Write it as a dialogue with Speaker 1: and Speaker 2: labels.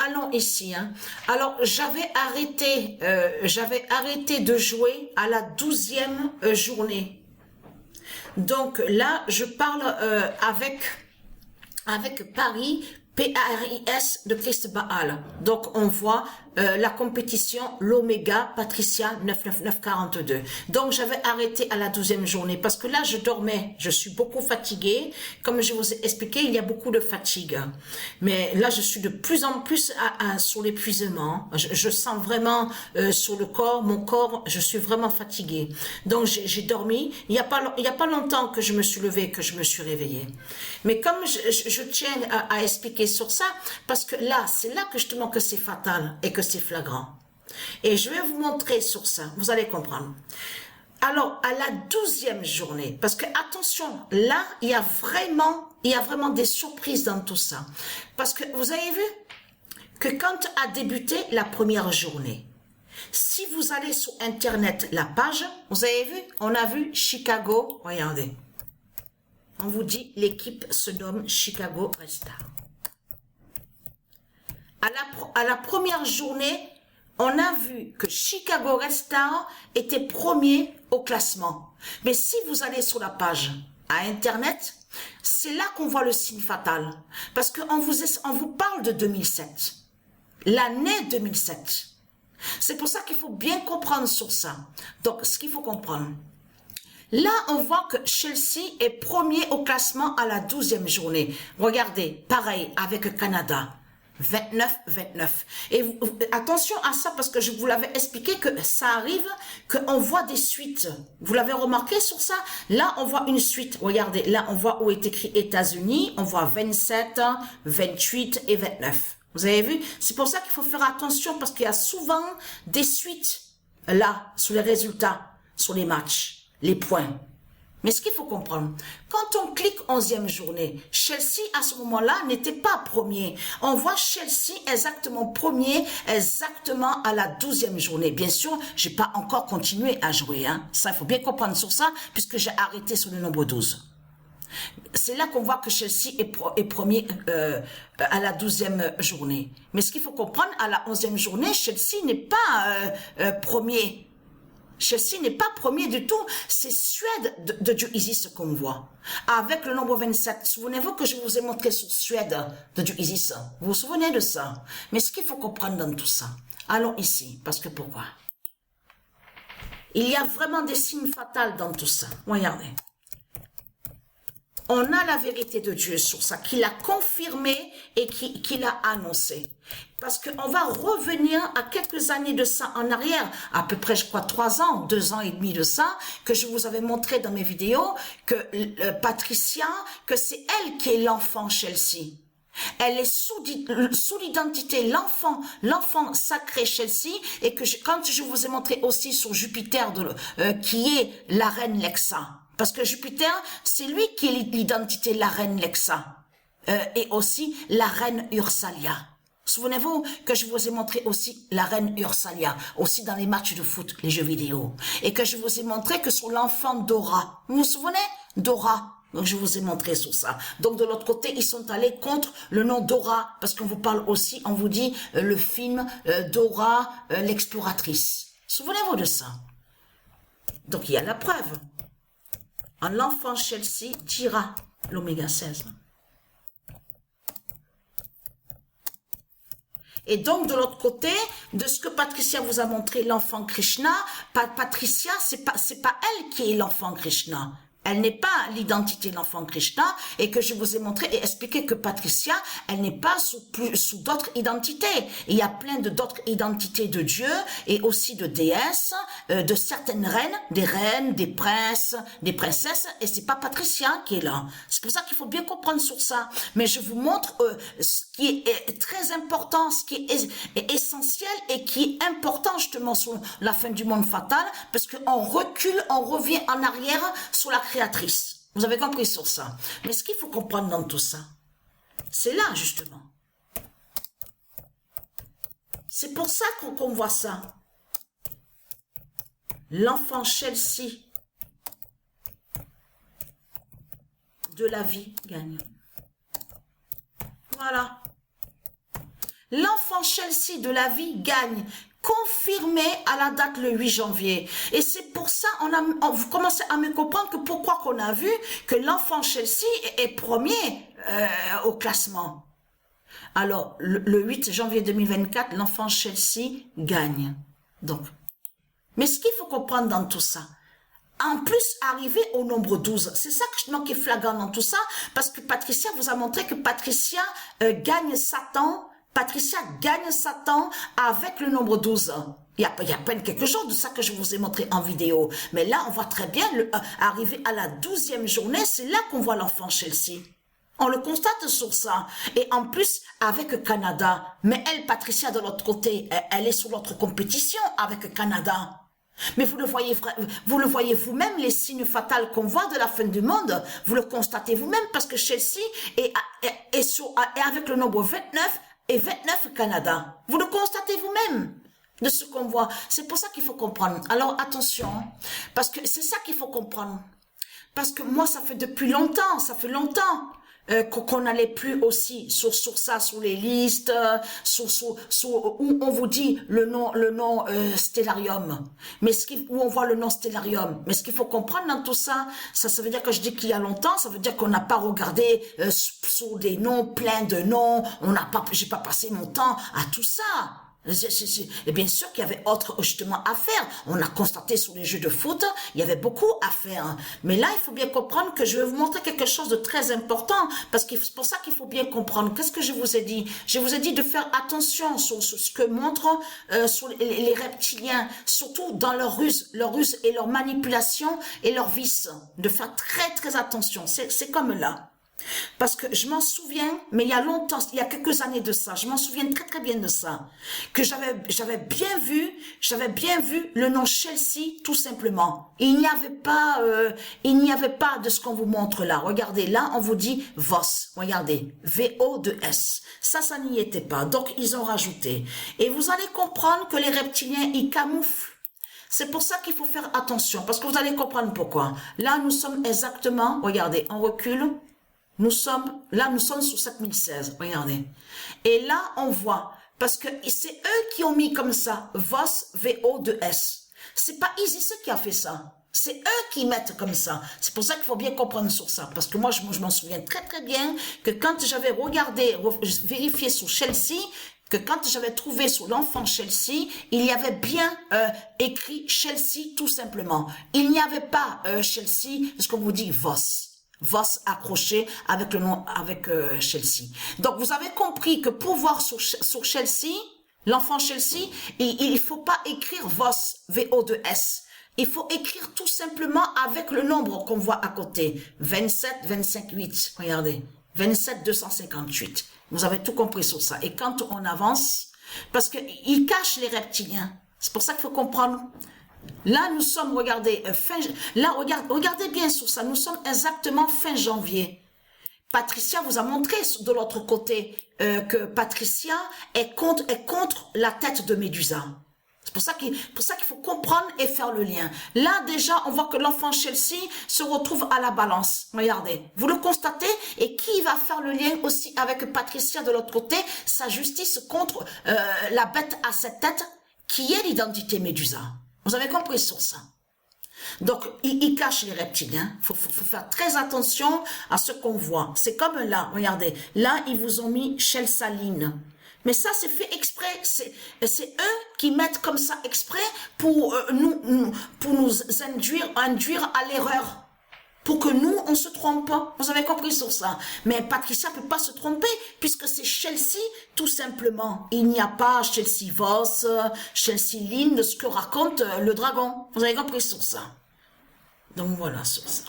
Speaker 1: allons ici. Hein. Alors, j'avais arrêté de jouer à la 12e journée. Donc là, je parle avec Paris, P-A-R-I-S de Christ Baal. Donc on voit la compétition, l'Oméga, Patricia 99942. Donc j'avais arrêté à la 12e journée parce que là je dormais, je suis beaucoup fatiguée. Comme je vous ai expliqué, il y a beaucoup de fatigue. Mais là je suis de plus en plus sur l'épuisement. Je sens vraiment sur le corps, mon corps, je suis vraiment fatiguée. Donc j'ai dormi. Il n'y a pas longtemps que je me suis levée, que je me suis réveillée. Mais comme je tiens à expliquer sur ça, parce que là, c'est là que justement que c'est fatal et que c'est flagrant. Et je vais vous montrer sur ça, vous allez comprendre. Alors, à la 12e journée, parce que attention, là, il y a vraiment des surprises dans tout ça. Parce que vous avez vu que quand a débuté la première journée, si vous allez sur Internet, la page, vous avez vu, on a vu Chicago, regardez. On vous dit, l'équipe se nomme Chicago Red Star. À la première journée, on a vu que Chicago Red Star était premier au classement. Mais si vous allez sur la page à Internet, c'est là qu'on voit le signe fatal. Parce qu'on vous parle de 2007. L'année 2007. C'est pour ça qu'il faut bien comprendre sur ça. Donc, ce qu'il faut comprendre. Là, on voit que Chelsea est premier au classement à la 12e journée. Regardez, pareil avec le Canada. 29-29. Et attention à ça parce que je vous l'avais expliqué que ça arrive qu'on voit des suites. Vous l'avez remarqué sur ça? Là, on voit une suite. Regardez, là, on voit où est écrit États-Unis. On voit 27, 28 et 29. Vous avez vu? C'est pour ça qu'il faut faire attention parce qu'il y a souvent des suites là, sur les résultats, sur les matchs, les points. Mais ce qu'il faut comprendre, quand on clique 11e journée, Chelsea à ce moment-là n'était pas premier. On voit Chelsea exactement premier, exactement à la 12e journée. Bien sûr, j'ai pas encore continué à jouer. Hein. Ça, il faut bien comprendre sur ça, puisque j'ai arrêté sur le nombre 12. C'est là qu'on voit que Chelsea est premier à la 12e journée. Mais ce qu'il faut comprendre, à la 11e journée, Chelsea n'est pas premier. Chelsea n'est pas premier du tout, c'est Suède de Dieu Isis qu'on voit. Avec le nombre 27, souvenez-vous que je vous ai montré sur Suède de Dieu Isis. Vous vous souvenez de ça? Mais ce qu'il faut comprendre dans tout ça, allons ici, parce que pourquoi? Il y a vraiment des signes fatals dans tout ça. Regardez. On a la vérité de Dieu sur ça, qu'il a confirmé et qu'il a annoncé. Parce qu'on va revenir à quelques années de ça en arrière, à peu près, je crois, 3 ans, 2 ans et demi de ça, que je vous avais montré dans mes vidéos, que Patricia, que c'est elle qui est l'enfant Chelsea. Elle est sous l'identité, l'enfant sacré Chelsea, et que quand je vous ai montré aussi sur Jupiter, qui est la reine Lexa. Parce que Jupiter, c'est lui qui est l'identité, la reine Lexa. Et aussi la reine Ursalia. Souvenez-vous que je vous ai montré aussi la reine Ursalia, aussi dans les matchs de foot, les jeux vidéo. Et que je vous ai montré que sur l'enfant Dora. Vous vous souvenez? Dora. Donc je vous ai montré sur ça. Donc de l'autre côté, ils sont allés contre le nom Dora. Parce qu'on vous parle aussi, on vous dit le film Dora, l'exploratrice. Souvenez-vous de ça. Donc il y a la preuve. L'enfant Chelsea dira l'oméga 16. Et donc, de l'autre côté, de ce que Patricia vous a montré, l'enfant Krishna, Patricia, c'est pas elle qui est l'enfant Krishna. Elle n'est pas l'identité de l'enfant Krishna, et que je vous ai montré et expliqué que Patricia, elle n'est pas sous d'autres identités. Il y a plein d'autres identités de Dieu, et aussi de déesses, de certaines reines, des princes, des princesses, et c'est pas Patricia qui est là. C'est pour ça qu'il faut bien comprendre sur ça. Mais je vous montre ce qui est très important, ce qui est essentiel, et qui est important justement sur la fin du monde fatal, parce qu'on recule, on revient en arrière sur la créatrice. Vous avez compris sur ça. Mais ce qu'il faut comprendre dans tout ça, c'est là justement. C'est pour ça qu'on voit ça. L'enfant Chelsea de la vie gagne. Voilà. l'enfant Chelsea de la vie gagne, confirmé à la date le 8 janvier. Et c'est pour ça, vous commencez à me comprendre que pourquoi qu'on a vu que l'enfant Chelsea est premier au classement. Alors, le 8 janvier 2024, l'enfant Chelsea gagne. Donc, mais ce qu'il faut comprendre dans tout ça, en plus, arriver au nombre 12, c'est ça qui est flagrant dans tout ça, parce que Patricia vous a montré que Patricia gagne Satan, avec le nombre 12. Il y a à peine quelques jours de ça que je vous ai montré en vidéo. Mais là, on voit très bien, arriver à la 12e journée, c'est là qu'on voit l'enfant Chelsea. On le constate sur ça. Et en plus, avec Canada. Mais elle, Patricia, de l'autre côté, elle est sur l'autre compétition avec Canada. Mais vous le voyez vous-même, les signes fatals qu'on voit de la fin du monde, vous le constatez vous-même, parce que Chelsea est avec le nombre 29 et 29 Canada. Vous le constatez vous-même de ce qu'on voit. C'est pour ça qu'il faut comprendre. Alors attention, parce que c'est ça qu'il faut comprendre. Parce que moi, ça fait longtemps qu'on n'allait plus aussi sur ça, sur les listes, où on vous dit le nom Stellarium, mais où on voit le nom Stellarium. Mais ce qu'il faut comprendre dans tout ça, ça veut dire que je dis qu'il y a longtemps, ça veut dire qu'on n'a pas regardé sur des noms, plein de noms, j'ai pas passé mon temps à tout ça. Et bien sûr qu'il y avait autre justement à faire. On a constaté sur les jeux de foot, il y avait beaucoup à faire. Mais là, il faut bien comprendre que je vais vous montrer quelque chose de très important, parce que c'est pour ça qu'il faut bien comprendre. Qu'est-ce que je vous ai dit? Je vous ai dit de faire attention sur ce que montrent sur les reptiliens, surtout dans leur ruse et leur manipulation et leur vice. De faire très très attention. C'est comme là. Parce que je m'en souviens, mais il y a longtemps, il y a quelques années de ça, je m'en souviens très très bien de ça, que j'avais bien vu le nom Chelsea tout simplement. Il n'y avait pas de ce qu'on vous montre là. Regardez, là on vous dit VOS, regardez, VO2S. Ça n'y était pas, donc ils ont rajouté. Et vous allez comprendre que les reptiliens, ils camouflent. C'est pour ça qu'il faut faire attention, parce que vous allez comprendre pourquoi. Là nous sommes exactement, regardez, on recule. Nous sommes sur 7016, regardez. Et là, on voit, parce que c'est eux qui ont mis comme ça, VOS, VO2S. C'est pas Isis qui a fait ça. C'est eux qui mettent comme ça. C'est pour ça qu'il faut bien comprendre sur ça. Parce que moi, je m'en souviens très très bien que quand j'avais vérifié sur Chelsea, que quand j'avais trouvé sur l'enfant Chelsea, il y avait bien écrit Chelsea tout simplement. Il n'y avait pas Chelsea, ce qu'on vous dit VOS. VOS accroché avec le nom, avec Chelsea. Donc, vous avez compris que pour voir sur Chelsea, l'enfant Chelsea, il faut pas écrire VOS, VO2S. Il faut écrire tout simplement avec le nombre qu'on voit à côté. 27, 25, 8. Regardez. 27, 258. Vous avez tout compris sur ça. Et quand on avance, parce que ils cachent les reptiliens. C'est pour ça qu'il faut comprendre. Là, nous sommes, regardez, regardez bien sur ça, nous sommes exactement fin janvier. Patricia vous a montré de l'autre côté que Patricia est contre la tête de Médusa. C'est pour ça qu'il faut comprendre et faire le lien. Là, déjà, on voit que l'enfant Chelsea se retrouve à la balance. Regardez, vous le constatez. Et qui va faire le lien aussi avec Patricia de l'autre côté? Sa justice contre la bête à cette tête qui est l'identité Médusa. Vous avez compris sur ça. Donc, ils cachent les reptiliens. Faut faire très attention à ce qu'on voit. C'est comme là, regardez. Là, ils vous ont mis Chelsaline. Mais ça, c'est fait exprès. C'est eux qui mettent comme ça exprès pour nous induire à l'erreur. Pour que nous, on se trompe pas. Vous avez compris sur ça. Mais Patricia peut pas se tromper, puisque c'est Chelsea, tout simplement. Il n'y a pas Chelsea Voss, Chelsea Lynn, ce que raconte le dragon. Vous avez compris sur ça. Donc voilà, sur ça.